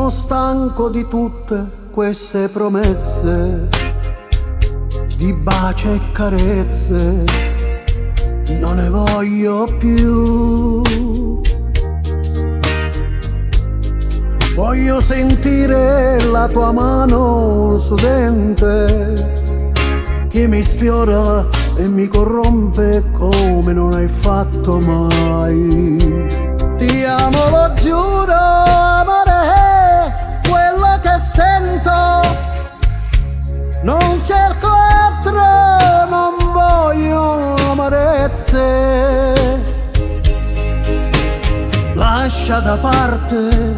Sono stanco di tutte queste promesse, di baci e carezze, non ne voglio più. Voglio sentire la tua mano sudente che mi sfiora e mi corrompe come non hai fatto mai. Ti amo, lo giuro, amore, quello che sento. Non cerco altro, non voglio amarezze. Lascia da parte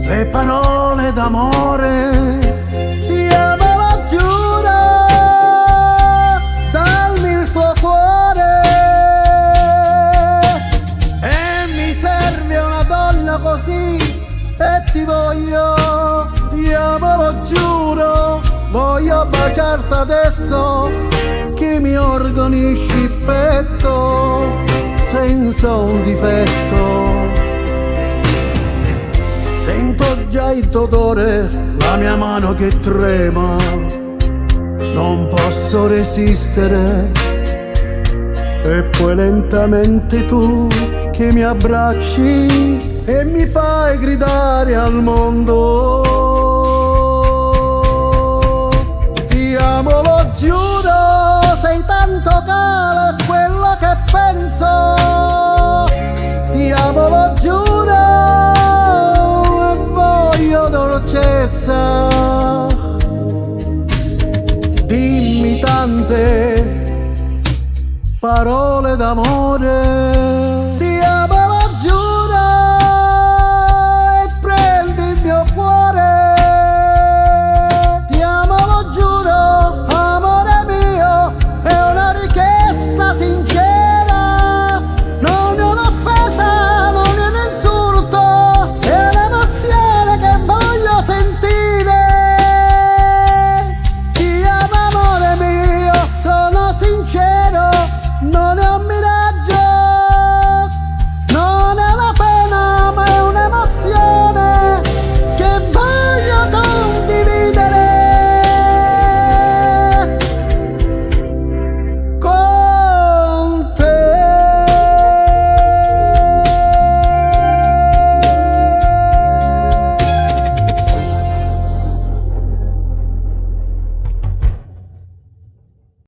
le parole d'amore. Ti amo, lo giuro, dammi il tuo cuore. E mi serve una donna così, e ti voglio. Ti amo, lo giuro, voglio baciarti adesso, che mi organisci il petto senza un difetto. Sento già il tuo odore, la mia mano che trema, non posso resistere. E poi lentamente tu che mi abbracci e mi fai gridare al mondo. Ti amo, lo giuro, sei tanto caro, è quello che penso. Ti amo, lo giuro, dolcezza. Dimmi tante parole d'amore. Ti amo, lo giuro, e prendi il mio cuore. Ti amo, lo giuro, amore mio, è una richiesta sincera. Non è un'offesa, non è un insulto, è un'emozione che voglio sentire. Ti amo, amore mio, sono sincero, non è